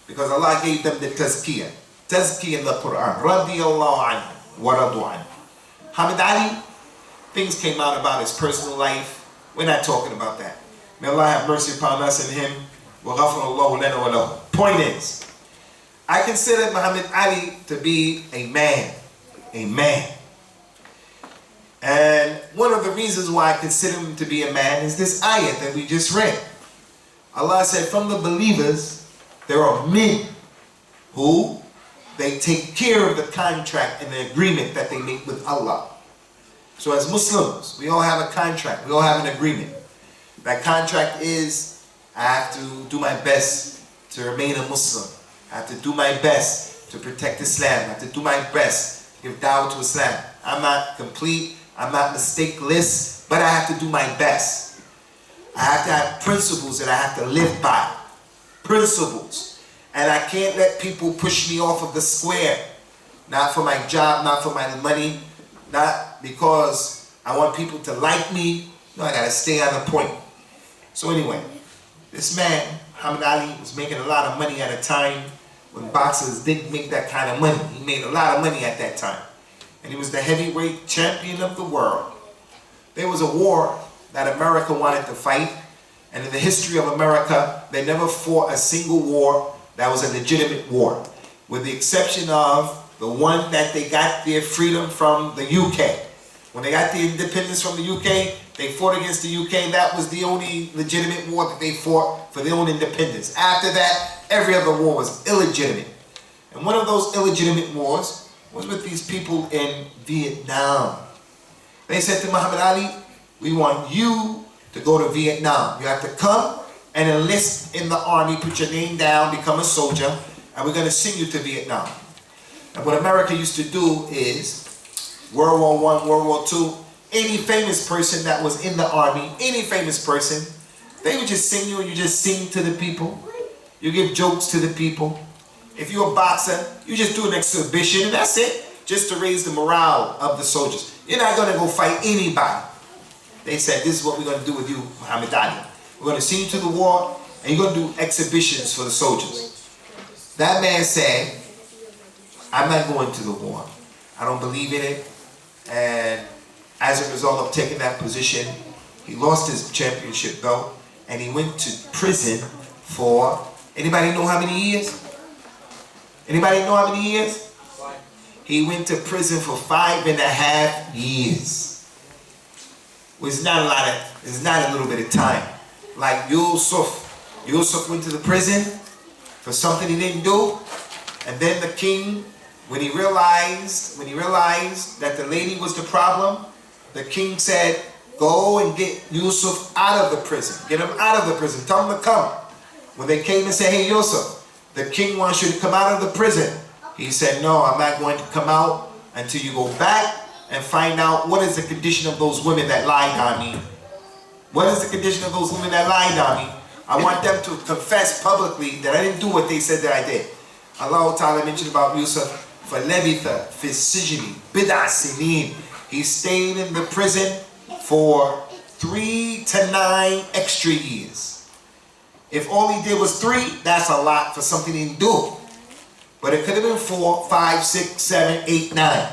Because Allah gave them the tazkiyah. Tazkiyah in the Quran. Radiyallahu anhu wa radu anhu. Muhammad Ali, things came out about his personal life. We're not talking about that. May Allah have mercy upon us and him. Wa ghafirallahu lana wa lahu. Point is, I consider Muhammad Ali to be a man. A man. And one of the reasons why I consider him to be a man is this ayat that we just read. Allah said, from the believers, there are men who they take care of the contract and the agreement that they make with Allah. So as Muslims, we all have a contract. We all have an agreement. That contract is, I have to do my best to remain a Muslim. I have to do my best to protect Islam. I have to do my best to give dawah to Islam. I'm not complete. I'm not mistakeless, but I have to do my best. I have to have principles that I have to live by. Principles. And I can't let people push me off of the square. Not for my job, not for my money, not because I want people to like me. No, I gotta stay on the point. So anyway, this man, Muhammad Ali, was making a lot of money at a time when boxers didn't make that kind of money. He made a lot of money at that time. And he was the heavyweight champion of the world. There was a war that America wanted to fight. And in the history of America, they never fought a single war that was a legitimate war. With the exception of the one that they got their freedom from the UK. When they got the independence from the UK, they fought against the UK. That was the only legitimate war that they fought for their own independence. After that, every other war was illegitimate. And one of those illegitimate wars was with these people in Vietnam. They said to Muhammad Ali, we want you to go to Vietnam. You have to come and enlist in the army, put your name down, become a soldier, and we're going to send you to Vietnam. And what America used to do is, World War I, World War II, any famous person that was in the army, any famous person, they would just sing you and you just sing to the people. You give jokes to the people. If you're a boxer, you just do an exhibition and that's it. Just to raise the morale of the soldiers. You're not going to go fight anybody. They said, this is what we're going to do with you, Muhammad Ali. We're going to send you to the war and you're going to do exhibitions for the soldiers. That man said, I'm not going to the war. I don't believe in it. And as a result of taking that position, he lost his championship belt and he went to prison for, anybody know how many years? Anybody know how many years? He went to prison for 5.5 years. It's not a little bit of time. Like Yusuf went to the prison for something he didn't do, and then the king, when he realized that the lady was the problem, the king said, go and get Yusuf out of the prison. Get him out of the prison. Tell him to come. When they came and said, hey Yusuf, the king wants you to come out of the prison. He said, no, I'm not going to come out until you go back and find out what is the condition of those women that lied on me. What is the condition of those women that lied on me? I want them to confess publicly that I didn't do what they said that I did. Allah Ta'ala mentioned about Yusuf, فَلَبِثَ فِي السِّجْنِ بِدْعَ سِنِينَ. He stayed in the prison for 3 to 9 extra years. If all he did was 3, that's a lot for something he didn't do. But it could have been 4, 5, 6, 7, 8, 9.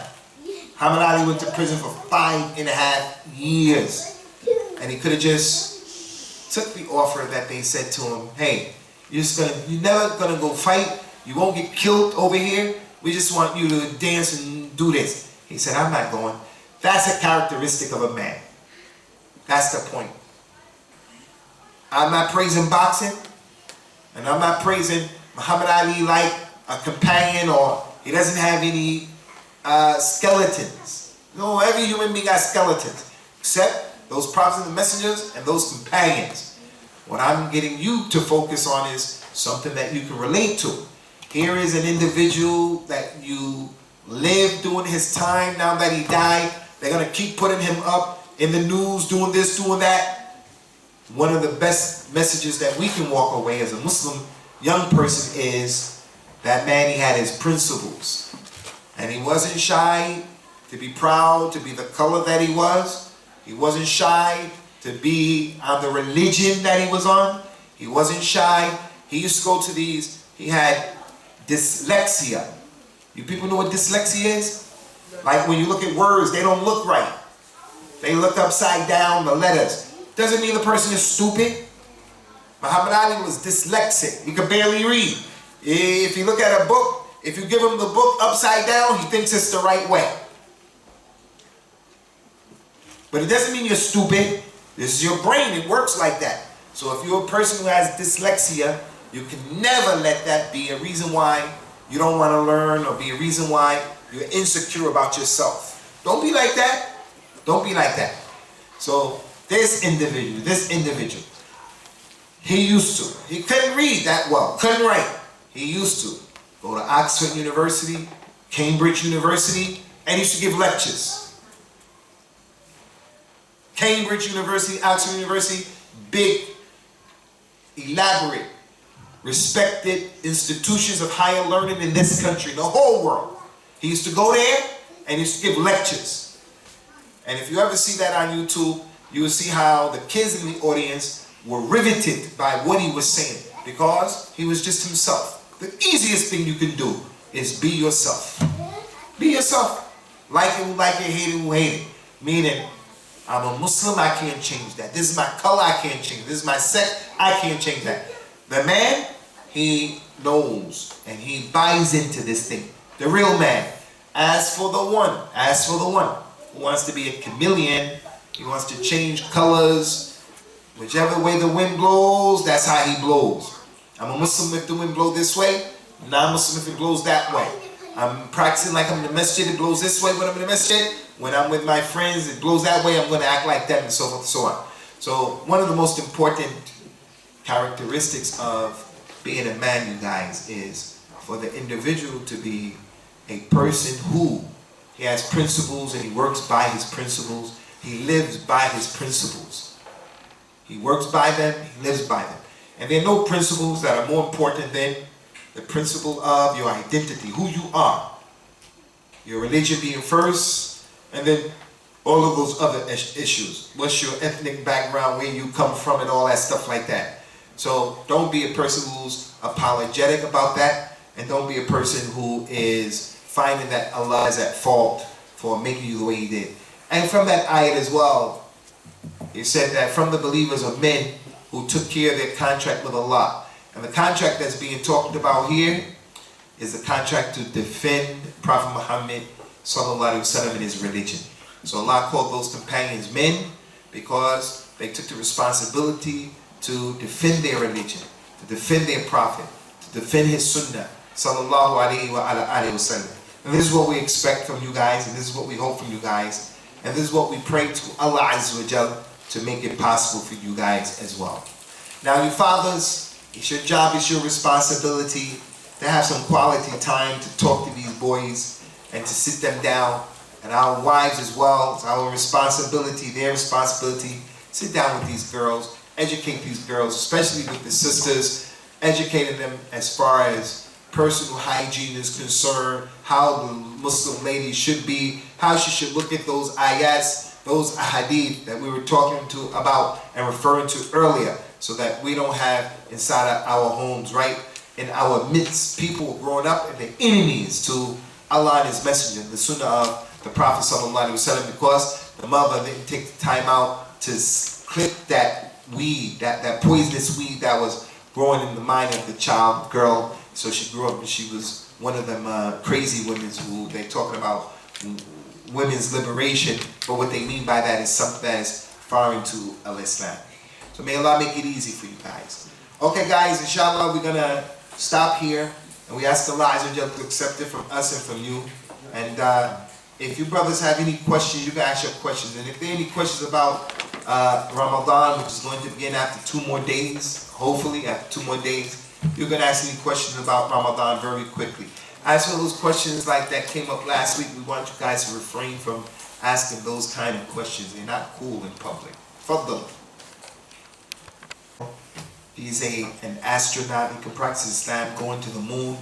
Muhammad Ali went to prison for 5.5 years. And he could have just took the offer that they said to him, hey, you're never gonna go fight, you won't get killed over here, we just want you to dance and do this. He said, I'm not going. That's a characteristic of a man. That's the point. I'm not praising boxing, and I'm not praising Muhammad Ali like a companion, or he doesn't have any skeletons. No, every human being got skeletons, except those prophets and messengers and those companions. What I'm getting you to focus on is something that you can relate to. Here is an individual that you lived during his time. Now that he died, they're going to keep putting him up in the news, doing this, doing that. One of the best messages that we can walk away as a Muslim young person is that man, he had his principles. And he wasn't shy to be proud, to be the color that he was. He wasn't shy to be on the religion that he was on. He wasn't shy. He used to go to these, he had dyslexia. You people know what dyslexia is? Like when you look at words, they don't look right. They look upside down, the letters. Doesn't mean the person is stupid. Muhammad Ali was dyslexic. He could barely read. If you look at a book, if you give him the book upside down, he thinks it's the right way. But it doesn't mean you're stupid. This is your brain. It works like that. So if you're a person who has dyslexia, you can never let that be a reason why you don't want to learn, or be a reason why you're insecure about yourself. Don't be like that. Don't be like that. So this individual, he couldn't read that well, couldn't write. He used to go to Oxford University, Cambridge University, and he used to give lectures. Cambridge University, Oxford University, big, elaborate, respected institutions of higher learning in this country, the whole world. He used to go there and he used to give lectures. And if you ever see that on YouTube, you will see how the kids in the audience were riveted by what he was saying, because he was just himself. The easiest thing you can do is be yourself. Be yourself. Like it who like it, hate it who hate it. Meaning, I'm a Muslim, I can't change that. This is my color, I can't change. This is my sect, I can't change that. The man, he knows and he buys into this thing. The real man. As for the one who wants to be a chameleon, he wants to change colors. Whichever way the wind blows, that's how he blows. I'm a Muslim if the wind blows this way, non-Muslim if it blows that way. I'm practicing like I'm in the masjid, it blows this way when I'm in the masjid. When I'm with my friends, it blows that way, I'm going to act like them, and so forth and so on. So one of the most important characteristics of being a man, you guys, is for the individual to be a person who he has principles and he works by his principles. He lives by his principles. He works by them, he lives by them. And there are no principles that are more important than the principle of your identity, who you are. Your religion being first, and then all of those other issues. What's your ethnic background, where you come from, and all that stuff like that. So don't be a person who's apologetic about that, and don't be a person who is finding that Allah is at fault for making you the way He did. And from that ayat as well, it said that from the believers of men who took care of their contract with Allah. And the contract that's being talked about here is a contract to defend Prophet Muhammad sallallahu alaihi wasallam and his religion. So Allah called those companions men because they took the responsibility to defend their religion, to defend their prophet, to defend his sunnah sallallahu alaihi wasallam. And this is what we expect from you guys, and this is what we hope from you guys, and this is what we pray to Allah Azza wa Jal to make it possible for you guys as well. Now you fathers, it's your job, it's your responsibility to have some quality time to talk to these boys and to sit them down. And our wives as well, it's our responsibility, their responsibility. Sit down with these girls, educate these girls, especially with the sisters, educating them as far as personal hygiene is concerned, how the Muslim lady should be, how she should look at those ayats, those ahadith that we were talking about and referring to earlier, so that we don't have inside of our homes, right, in our midst, people growing up and they're enemies to Allah and His Messenger, the Sunnah of the Prophet sallallahu alaihi wasallam, because the mother didn't take the time out to clip that weed, that poisonous weed that was growing in the mind of the child, girl. So she grew up and she was one of them crazy women who they're talking about women's liberation, but what they mean by that is something that is foreign to Islam. So may Allah make it easy for you guys. Okay guys, inshallah we're gonna stop here, and we ask Allah Azza wa Jalla to accept it from us and from you. And if you brothers have any questions, you can ask your questions. And if there are any questions about Ramadan, which is going to begin after 2 more days, hopefully after 2 more days, you can ask any questions about Ramadan very quickly. As for those questions like that came up last week, we want you guys to refrain from asking those kind of questions. They're not cool in public. Faddal. He's an astronaut. He can practice Islam, going to the moon,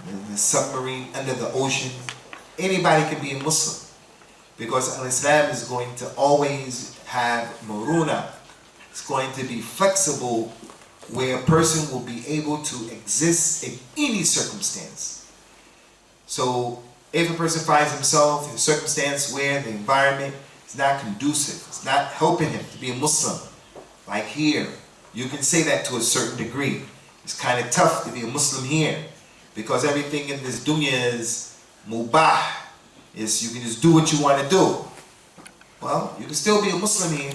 in the submarine, under the ocean. Anybody can be a Muslim, because Islam is going to always have maruna. It's going to be flexible, where a person will be able to exist in any circumstance. So if a person finds himself in a circumstance where the environment is not conducive, it's not helping him to be a Muslim, like here, you can say that to a certain degree. It's kind of tough to be a Muslim here, because everything in this dunya is mubah. You can just do what you want to do. Well, you can still be a Muslim here.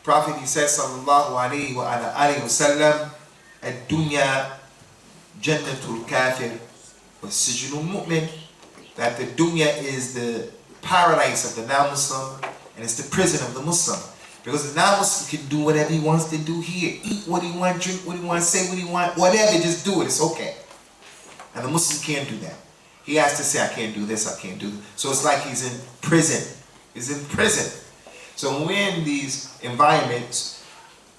Prophet, he says, sallallahu alayhi wa sallam, ad-dunya jannatul kafir wa sijnul mu'min, that the dunya is the paradise of the non-Muslim and it's the prison of the Muslim. Because the non-Muslim can do whatever he wants to do here. Eat what he wants, drink what he wants, say what he wants, whatever, just do it, it's okay. And the Muslim can't do that. He has to say, I can't do this, I can't do this. So it's like he's in prison. He's in prison. So when we're in these environments,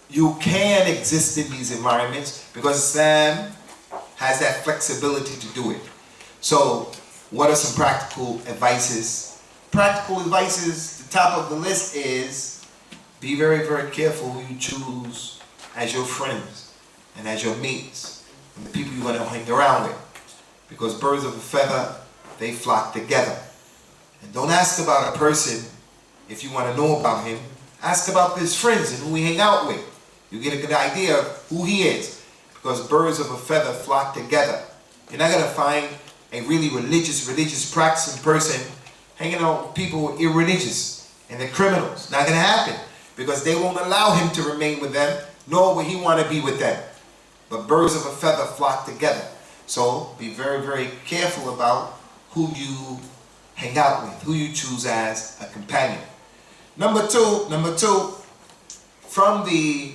you can exist in these environments because Islam has that flexibility to do it. So what are some practical advices? Practical advices, the top of the list is be very, very careful who you choose as your friends and as your mates and the people you want to hang around with. Because birds of a feather, they flock together. And don't ask about a person if you want to know about him. Ask about his friends and who he hang out with. You get a good idea of who he is. Because birds of a feather flock together. You're not going to find a really religious practicing person hanging out with people who are irreligious and they're criminals. Not going to happen. Because they won't allow him to remain with them, nor will he want to be with them. But birds of a feather flock together. So be very, very careful about who you hang out with, who you choose as a companion. Number two, from the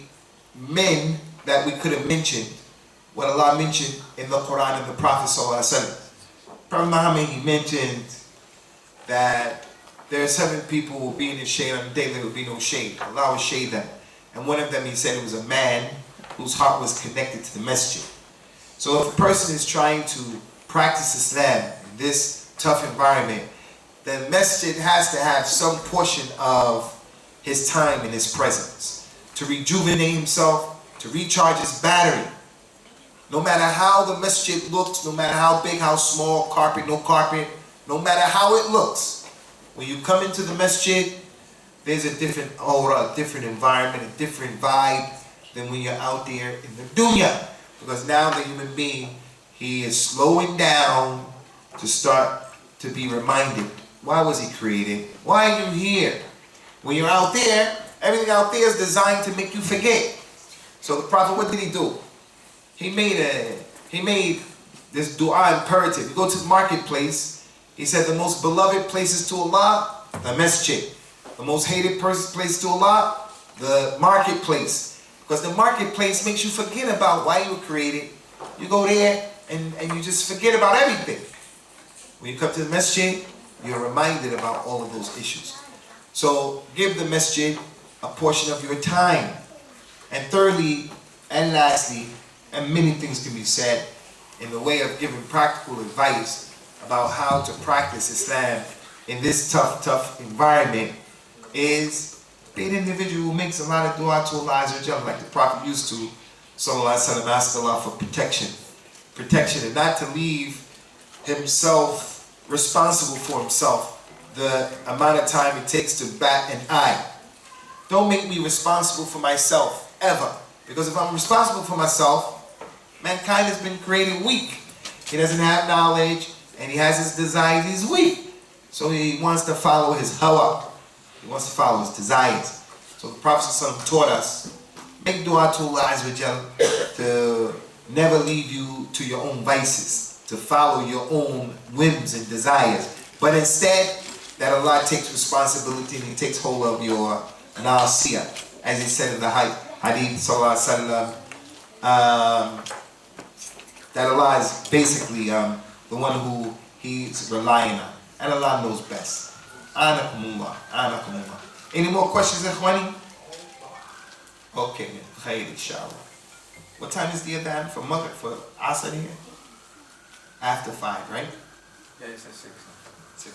men that we could have mentioned, what Allah mentioned in the Quran and the Prophet ﷺ. Prophet Muhammad, he mentioned that there are 7 people who will be in the shade on the day there will be no shade. Allah will shade them. And one of them, he said, it was a man whose heart was connected to the masjid. So if a person is trying to practice Islam in this tough environment, then masjid has to have some portion of his time in his presence to rejuvenate himself, to recharge his battery. No matter how the masjid looks, no matter how big, how small, carpet, no carpet, no matter how it looks, when you come into the masjid, there's a different aura, a different environment, a different vibe than when you're out there in the dunya. Because now the human being, he is slowing down to start to be reminded. Why was he created? Why are you here? When you're out there, everything out there is designed to make you forget. So the Prophet, what did he do? He made this dua imperative. You go to the marketplace, he said the most beloved places to Allah, the masjid. The most hated place to Allah, the marketplace. Because the marketplace makes you forget about why you were created. You go there and you just forget about everything. When you come to the masjid, you're reminded about all of those issues. So give the masjid a portion of your time. And thirdly, and lastly, and many things can be said in the way of giving practical advice about how to practice Islam in this tough environment, is be an individual who makes a lot of dua to Allah like the Prophet used to, sallallahu alaihi wasallam, ask Allah for protection, and not to leave himself responsible for himself the amount of time it takes to bat an eye. Don't make me responsible for myself, ever. Because if I'm responsible for myself, mankind has been created weak. He doesn't have knowledge, and he has his desires, he's weak. So he wants to follow his hawa. He wants to follow his desires. So the Prophet ﷺ taught us, make dua to Allah to never leave you to your own vices, to follow your own whims and desires, but instead that Allah takes responsibility and He takes hold of your nasiyah, as He said in the hadith sallallahu alaihi wasallam, that Allah is basically the one who He's relying on, and Allah knows best. Anakumullah. Any more questions, Ikhwani? Okay, khair, inshallah. What time is the adhan for Maghrib, for Asr here? After 5, right? Yeah, it's at 6. 6.